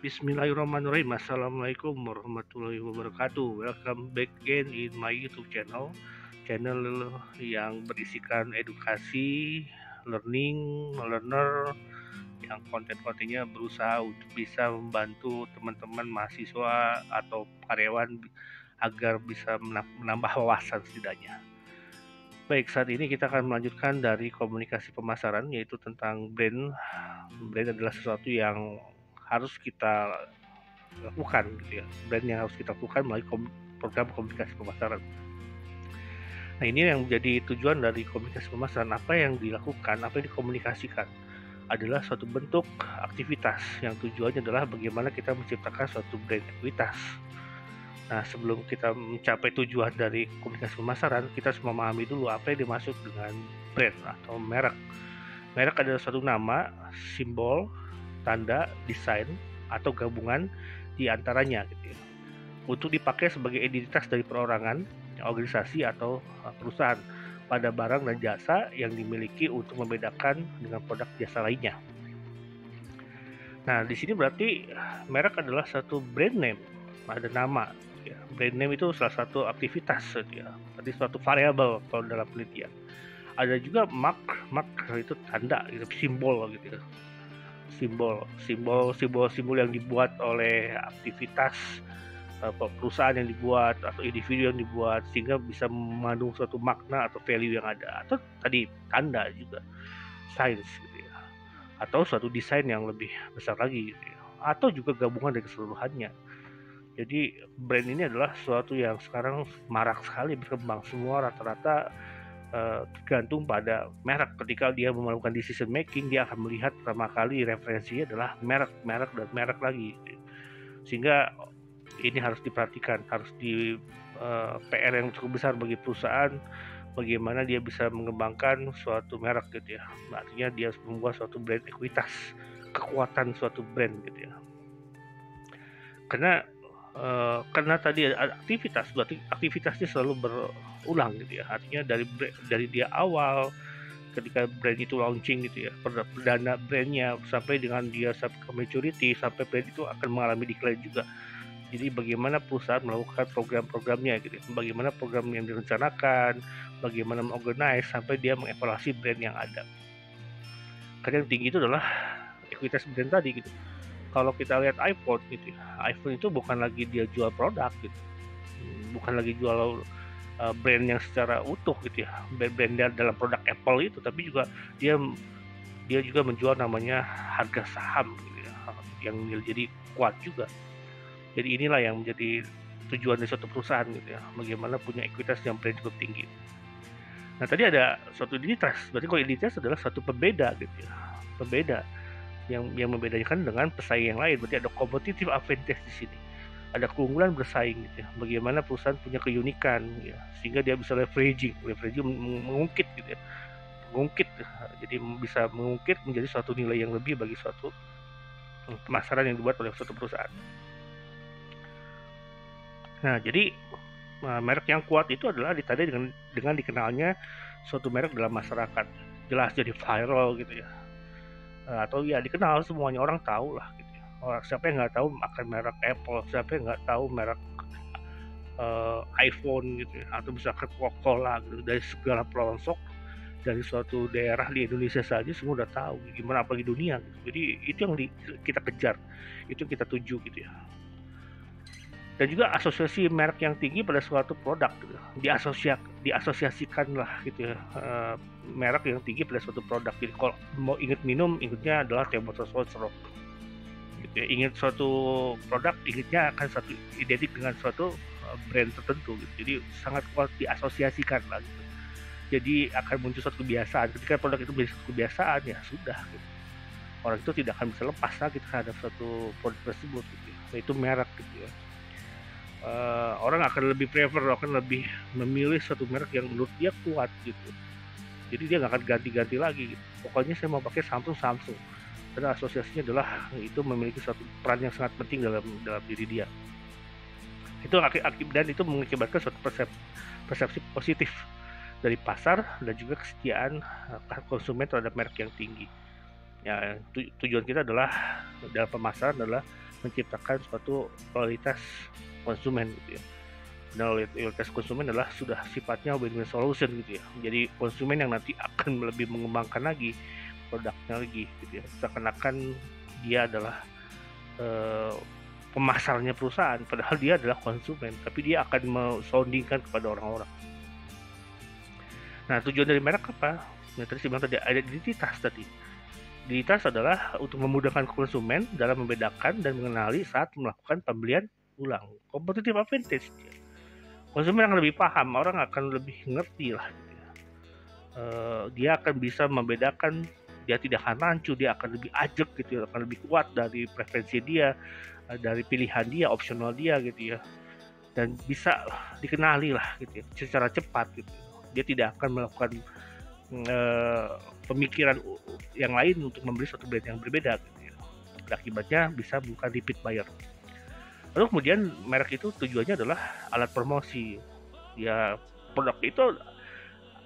Bismillahirrahmanirrahim. Assalamualaikum warahmatullahi wabarakatuh. Welcome back again in my YouTube channel. Channel yang berisikan edukasi, learning, learner, yang konten-kontennya berusaha untuk bisa membantu teman-teman mahasiswa atau karyawan agar bisa menambah wawasan setidaknya. Baik, saat ini kita akan melanjutkan dari komunikasi pemasaran, yaitu tentang brand. Brand adalah sesuatu yang harus kita lakukan gitu ya, brand yang harus kita lakukan melalui program komunikasi pemasaran. Nah, ini yang menjadi tujuan dari komunikasi pemasaran. Apa yang dilakukan, apa yang dikomunikasikan adalah suatu bentuk aktivitas yang tujuannya adalah bagaimana kita menciptakan suatu brand ekuitas. Nah, sebelum kita mencapai tujuan dari komunikasi pemasaran, kita harus memahami dulu apa yang dimaksud dengan brand atau merek. Merek adalah suatu nama, simbol, tanda, desain, atau gabungan di antaranya gitu ya, untuk dipakai sebagai identitas dari perorangan, organisasi, atau perusahaan pada barang dan jasa yang dimiliki untuk membedakan dengan produk jasa lainnya. Nah, di sini berarti merek adalah satu brand name, ada nama. Ya. Brand name itu salah satu aktivitas, ya. Berarti suatu variabel kalau dalam penelitian. Ada juga mark itu tanda, gitu, simbol gitu ya. Simbol yang dibuat oleh aktivitas perusahaan yang dibuat atau individu yang dibuat, sehingga bisa mengandung suatu makna atau value yang ada. Atau tadi tanda juga, signs gitu ya, atau suatu desain yang lebih besar lagi gitu ya, atau juga gabungan dari keseluruhannya. Jadi brand ini adalah sesuatu yang sekarang marak sekali berkembang. Semua rata-rata tergantung pada merek. Ketika dia melakukan decision making, dia akan melihat pertama kali referensinya adalah merek dan merek lagi. Sehingga ini harus diperhatikan, harus di PR yang cukup besar bagi perusahaan, bagaimana dia bisa mengembangkan suatu merek gitu ya. Artinya dia harus membuat suatu brand ekuitas, kekuatan suatu brand gitu ya. Karena tadi ada aktivitas, berarti aktivitasnya selalu berulang gitu ya. Artinya dari dia awal ketika brand itu launching gitu ya, perdana brandnya, sampai dengan dia sampai ke maturity, sampai brand itu akan mengalami decline juga. Jadi bagaimana perusahaan melakukan program-programnya gitu, bagaimana program yang direncanakan, bagaimana mengorganize sampai dia mengevaluasi brand yang ada. Karena yang tinggi itu adalah ekuitas brand tadi gitu. Kalau kita lihat iPhone gitu, iPhone itu bukan lagi dia jual produk gitu, bukan lagi jual brand yang secara utuh gitu ya, brand dalam produk Apple itu, tapi juga dia dia juga menjual namanya harga saham gitu ya, yang jadi kuat juga. Jadi inilah yang menjadi tujuan dari suatu perusahaan gitu ya, bagaimana punya ekuitas yang brand cukup tinggi. Nah, tadi ada suatu identitas, berarti kalau identitas adalah suatu pembeda gitu ya, pembeda yang membedakan dengan pesaing yang lain. Berarti ada competitive advantage di sini, ada keunggulan bersaing gitu ya, bagaimana perusahaan punya keunikan ya, sehingga dia bisa leveraging mengungkit gitu ya, mengungkit, jadi bisa mengungkit menjadi suatu nilai yang lebih bagi suatu pemasaran yang dibuat oleh suatu perusahaan. Nah, jadi merek yang kuat itu adalah ditandai dengan dikenalnya suatu merek dalam masyarakat, jelas jadi viral gitu ya, atau ya dikenal, semuanya orang tahu lah gitu ya. Orang siapa yang nggak tahu akan merek Apple, siapa yang nggak tahu merek iPhone gitu ya, atau misalkan Coca-Cola gitu. Dari segala pelosok, dari suatu daerah di Indonesia saja semua udah tahu, gimana apalagi dunia gitu. Jadi itu yang kita kejar, itu yang kita tuju gitu ya. Dan juga asosiasi merek yang tinggi pada suatu produk gitu. Diasosiasikan lah gitu ya, merek yang tinggi pada suatu produk. Jadi kalau mau inget minum, ingetnya adalah teh botol sosro gitu ya. Ingat suatu produk, ingetnya akan satu identik dengan suatu brand tertentu gitu. Jadi sangat kuat diasosiasikan lah gitu. Jadi akan muncul suatu kebiasaan. Ketika produk itu menjadi suatu kebiasaan, ya sudah gitu. Orang itu tidak akan bisa lepas lagi terhadap suatu produk tersebut gitu ya. Itu merek gitu ya. Orang akan lebih akan lebih memilih suatu merek yang menurut dia kuat gitu. Jadi dia nggak akan ganti-ganti lagi gitu. Pokoknya saya mau pakai Samsung, karena asosiasinya adalah itu memiliki suatu peran yang sangat penting dalam diri dia. Itu dan itu mengakibatkan suatu persepsi positif dari pasar dan juga kesetiaan konsumen terhadap merek yang tinggi. Ya, tujuan kita adalah dalam pemasaran adalah menciptakan suatu loyalitas konsumen gitu ya. Dan loyalitas konsumen adalah sudah sifatnya win-win solution gitu ya. Jadi konsumen yang nanti akan lebih mengembangkan lagi produknya lagi gitu ya. Seakan-akan dia adalah eh, pemasarnya perusahaan, padahal dia adalah konsumen, tapi dia akan soundingkan kepada orang-orang. Nah, tujuan dari merek apa? Nah, tadi saya bilang tadi ada identitas tadi. Identitas adalah untuk memudahkan konsumen dalam membedakan dan mengenali saat melakukan pembelian ulang. Competitive advantage. Konsumen yang lebih paham, orang akan lebih ngerti lah. Gitu ya. Dia akan bisa membedakan, dia tidak akan rancu, dia akan lebih ajak gitu, akan lebih kuat dari preferensi dia, dari pilihan dia, opsional dia gitu ya, dan bisa dikenali lah gitu ya, secara cepat gitu. Dia tidak akan melakukan pemikiran yang lain untuk membeli suatu brand yang berbeda gitu ya. Akibatnya bisa bukan repeat buyer. Lalu kemudian merek itu tujuannya adalah alat promosi. Ya, produk itu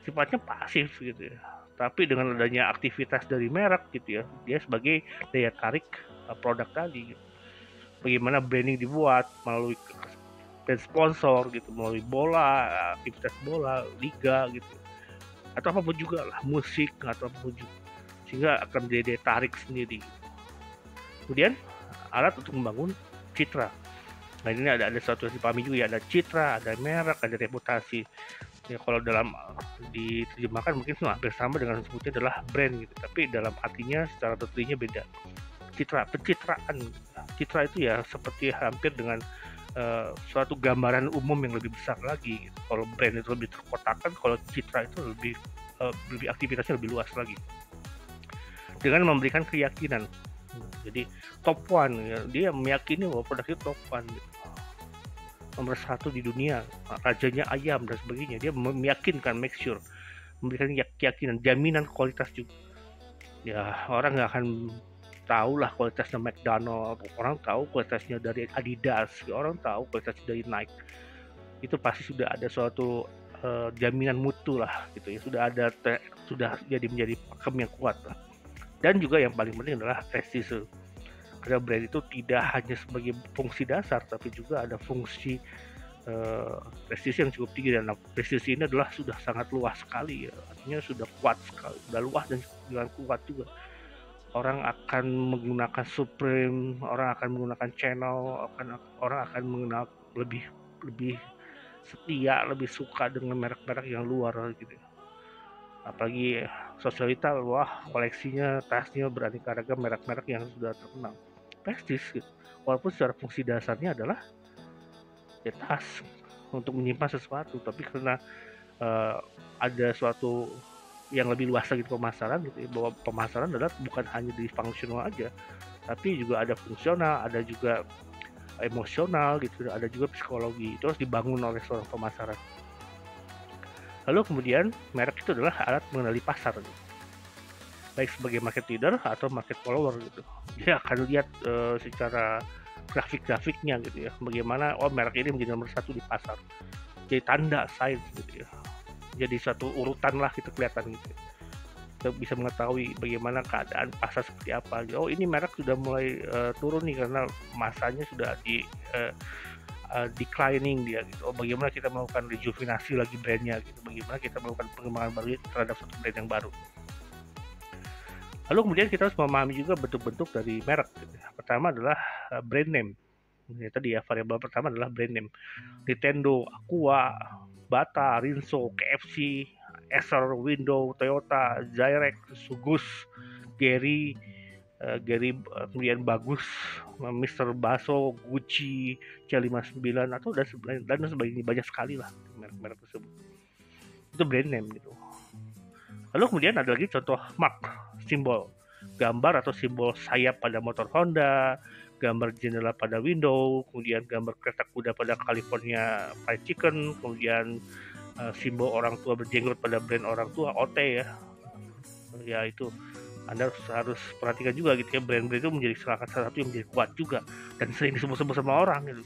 sifatnya pasif gitu ya. Tapi dengan adanya aktivitas dari merek gitu ya, dia sebagai daya tarik produk tadi gitu. Bagaimana branding dibuat melalui brand sponsor gitu, melalui bola, aktivitas bola, liga gitu, atau apapun juga lah, musik atau apapun juga, sehingga akan menjadi daya tarik sendiri. Kemudian alat untuk membangun citra. Nah, ini ada satu yang dipahami juga ya, ada citra, ada merek, ada reputasi. Ya, kalau dalam diterjemahkan mungkin hampir sama dengan sebutnya adalah brand gitu, tapi dalam artinya secara detailnya beda. Citra, pencitraan. Citra itu ya seperti hampir dengan suatu gambaran umum yang lebih besar lagi gitu. Kalau brand itu lebih terkotakkan, kalau citra itu lebih aktivitasnya lebih luas lagi, dengan memberikan keyakinan. Jadi top one ya, dia meyakini bahwa produk itu top one gitu. Nomor satu di dunia, rajanya ayam dan sebagainya. Dia meyakinkan, make sure, memberikan keyakinan, jaminan kualitas juga. Ya, orang nggak akan tahu lah kualitasnya McDonald, orang tahu kualitasnya dari Adidas, orang tahu kualitasnya dari Nike. Itu pasti sudah ada suatu jaminan mutu lah gitu ya, sudah jadi menjadi pakem yang kuat lah. Dan juga yang paling penting adalah prestise. Karena brand itu tidak hanya sebagai fungsi dasar, tapi juga ada fungsi prestise yang cukup tinggi, dan prestise ini adalah sudah sangat luas sekali ya, artinya sudah kuat sekali, sudah luas dan dengan kuat juga. Orang akan menggunakan Supreme, orang akan menggunakan Channel, orang akan mengenal lebih setia, lebih suka dengan merek-merek yang luar gitu. Apalagi sosialita, wah koleksinya, tasnya beraneka ragam merek-merek yang sudah terkenal. Prestis gitu. Walaupun secara fungsi dasarnya adalah ya tas untuk menyimpan sesuatu, tapi karena ada suatu yang lebih luas lagi pemasaran gitu ya, bahwa pemasaran adalah bukan hanya di fungsional aja, tapi juga ada fungsional, ada juga emosional gitu, ada juga psikologi. Itu harus dibangun oleh seorang pemasaran. Lalu kemudian merek itu adalah alat mengenali pasar gitu. Baik sebagai market leader atau market follower gitu. Dia akan lihat secara grafik-grafiknya gitu ya, bagaimana merek ini menjadi nomor satu di pasar. Jadi tanda sign gitu ya. Jadi satu urutan lah gitu kelihatan gitu. Kita bisa mengetahui bagaimana keadaan pasar seperti apa. Oh, ini merek sudah mulai turun nih karena masanya sudah declining dia gitu. Oh, bagaimana kita melakukan rejuvenasi lagi brandnya gitu. Bagaimana kita melakukan pengembangan baru terhadap satu brand yang baru. Lalu kemudian kita harus memahami juga bentuk-bentuk dari merek gitu. Pertama adalah brand name. Ini tadi ya, variabel pertama adalah brand name. Nintendo, Aqua, Bata, Rinso, KFC, Acer, Windows, Toyota, Zyrex, Sugus, Gary, kemudian Bagus, Mr. Baso, Gucci, C59 atau dan sebagainya, banyak sekali lah merek-merek tersebut. Itu brand name gitu. Lalu kemudian ada lagi contoh mark, simbol, gambar atau simbol sayap pada motor Honda, gambar jendela pada Windows, kemudian gambar kereta kuda pada California Fried Chicken, kemudian simbol orang tua berjenggot pada brand orang tua OT ya. Ya itu Anda harus perhatikan juga gitu ya, brand-brand itu menjadi salah satu yang menjadi kuat juga dan sering disebut-sebut sama orang gitu.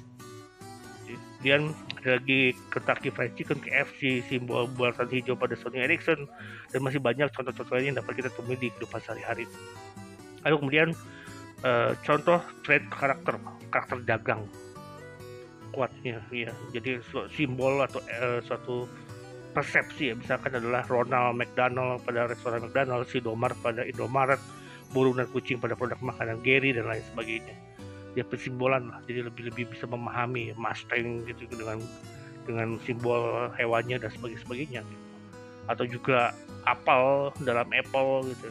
Kemudian ada lagi Kentucky Fried Chicken, KFC, simbol bulatan hijau pada Sony Ericsson, dan masih banyak contoh-contoh lain yang dapat kita temui di kehidupan sehari-hari. Lalu kemudian contoh trait karakter. karakter dagang kuatnya ya. Jadi simbol atau suatu persepsi ya, misalkan adalah Ronald McDonald pada restoran McDonald, si Domar pada Indomaret, burung dan kucing pada produk makanan Gary dan lain sebagainya. Dia persimbolan lah, jadi lebih bisa memahami Mustang gitu dengan simbol hewannya dan sebagainya gitu. Atau juga apel dalam Apple gitu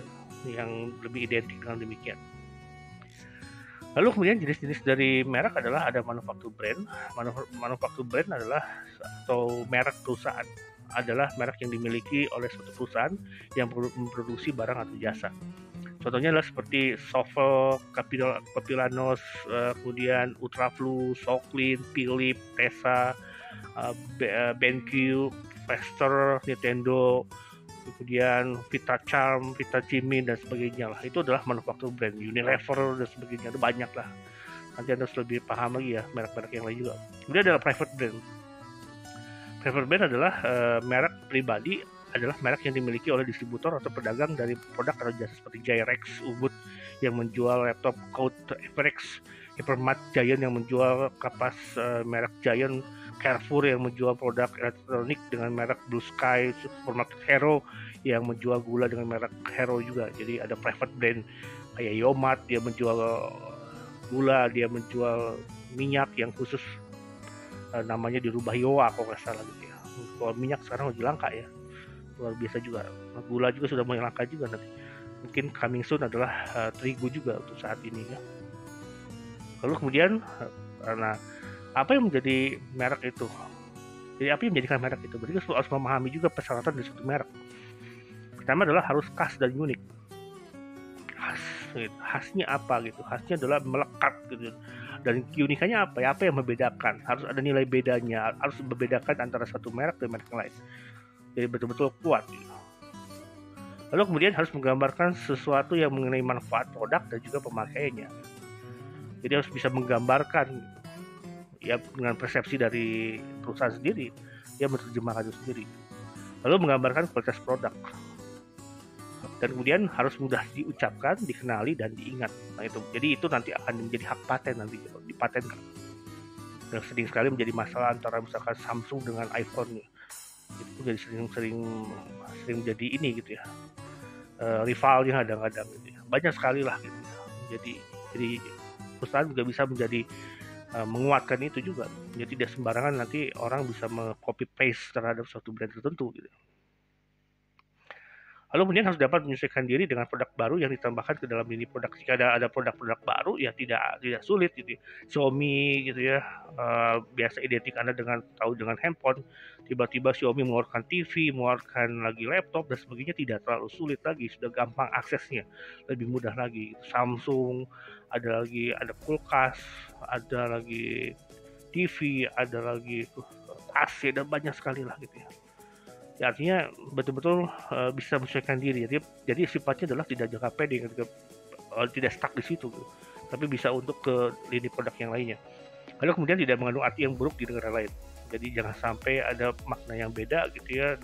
yang lebih identik dengan demikian. Lalu kemudian jenis-jenis dari merek adalah ada manufaktur brand. Manufaktur brand adalah atau merek perusahaan, adalah merek yang dimiliki oleh suatu perusahaan yang memproduksi barang atau jasa. Contohnya adalah seperti Sovel, Capilanos, kemudian Ultraflu, Soclean, Philips, Tesa, BenQ, Vester, Nintendo, kemudian Vitacharm, Vitajimin dan sebagainya lah. Itu adalah manufaktur brand. Unilever dan sebagainya, itu banyak lah. Nanti Anda harus lebih paham lagi ya merek-merek yang lain juga. Kemudian adalah private brand. Private brand adalah merek pribadi, adalah merek yang dimiliki oleh distributor atau pedagang dari produk atau jasa seperti Gyrex, Ubud yang menjual laptop, Code, Everex, Hypermart, Giant yang menjual kapas merek Giant, Carrefour yang menjual produk elektronik dengan merek Blue Sky, Supermarket Hero yang menjual gula dengan merek Hero juga. Jadi ada private brand kayak Yomat, dia menjual gula, dia menjual minyak yang khusus namanya dirubah Yoa kalau nggak salah gitu ya. Kalau minyak sekarang lagi langka ya, luar biasa juga. Gula juga sudah mulai langka juga nanti. Mungkin coming soon adalah terigu juga untuk saat ini ya. Lalu kemudian apa yang menjadi merek itu? Jadi apa yang menjadikan merek itu? Berarti kita harus memahami juga persyaratan dari suatu merek. Pertama adalah harus khas dan unik. Khasnya apa gitu? Khasnya adalah melekat gitu. Dan keunikannya apa ya? Apa yang membedakan? Harus ada nilai bedanya. Harus membedakan antara satu merek dan merek yang lain. Jadi betul-betul kuat gitu. Lalu kemudian harus menggambarkan sesuatu yang mengenai manfaat produk dan juga pemakaiannya. Jadi harus bisa menggambarkan ya dengan persepsi dari perusahaan sendiri, dia menerjemahkan itu sendiri. Lalu menggambarkan kualitas produk. Dan kemudian harus mudah diucapkan, dikenali dan diingat. Nah itu. Jadi itu nanti akan menjadi hak paten nanti gitu, dipatenkan. Dan sering sekali menjadi masalah antara misalkan Samsung dengan iPhone. Itu jadi sering menjadi ini gitu ya. Rivalnya kadang-kadang gitu ya. Banyak sekali lah gitu ya. Jadi perusahaan juga bisa menjadi menguatkan itu juga. Jadi tidak sembarangan nanti orang bisa copy paste terhadap suatu brand tertentu gitu. Lalu kemudian harus dapat menyesuaikan diri dengan produk baru yang ditambahkan ke dalam ini produk. Jika ada produk-produk baru ya tidak sulit gitu. Xiaomi gitu ya, biasa identik Anda dengan handphone, tiba-tiba Xiaomi mengeluarkan TV, mengeluarkan lagi laptop dan sebagainya, tidak terlalu sulit lagi, sudah gampang aksesnya, lebih mudah lagi. Samsung ada kulkas, ada lagi TV, ada lagi AC dan banyak sekali lah gitu ya. Ya, artinya betul-betul bisa menyesuaikan diri. Jadi sifatnya adalah tidak jangka pendek, tidak stuck di situ, gitu. Tapi bisa untuk ke lini produk yang lainnya. Lalu kemudian tidak mengandung arti yang buruk di negara lain. Jadi jangan sampai ada makna yang beda gitu ya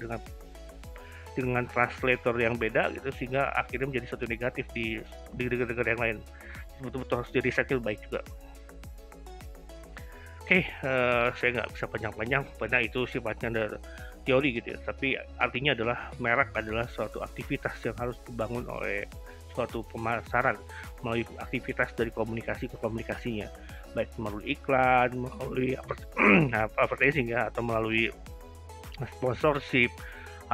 dengan translator yang beda gitu sehingga akhirnya menjadi satu negatif di negara-negara yang lain. Betul-betul harus dirisetnya baik juga. Oke, saya nggak bisa panjang-panjang karena itu sifatnya teori gitu ya, tapi artinya adalah merek adalah suatu aktivitas yang harus dibangun oleh suatu pemasaran melalui aktivitas dari komunikasi ke komunikasinya, baik melalui iklan, melalui advertising ya, atau melalui sponsorship,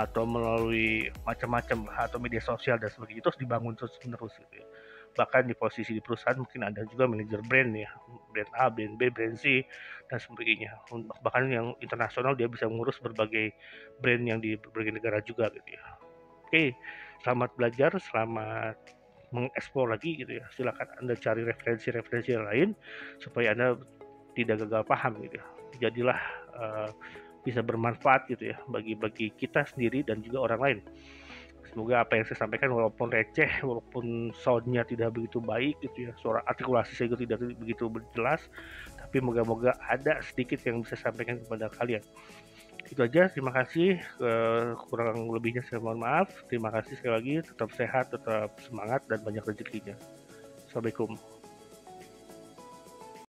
atau melalui macam-macam atau media sosial dan sebagainya. Itu harus dibangun terus-menerus gitu ya. Bahkan di posisi di perusahaan mungkin ada juga manajer brand ya, brand A, brand B, brand C dan sebagainya. Bahkan yang internasional dia bisa mengurus berbagai brand yang di berbagai negara juga gitu ya. Oke, selamat belajar, selamat mengeksplor lagi gitu ya. Silakan Anda cari referensi-referensi yang lain supaya Anda tidak gagal paham gitu ya. Jadilah bisa bermanfaat gitu ya bagi kita sendiri dan juga orang lain. Semoga apa yang saya sampaikan walaupun receh, walaupun soundnya tidak begitu baik gitu ya, suara artikulasi saya juga tidak begitu jelas, tapi moga-moga ada sedikit yang bisa saya sampaikan kepada kalian. Itu aja, terima kasih, kurang lebihnya saya mohon maaf. Terima kasih sekali lagi, tetap sehat, tetap semangat dan banyak rezekinya. Assalamualaikum.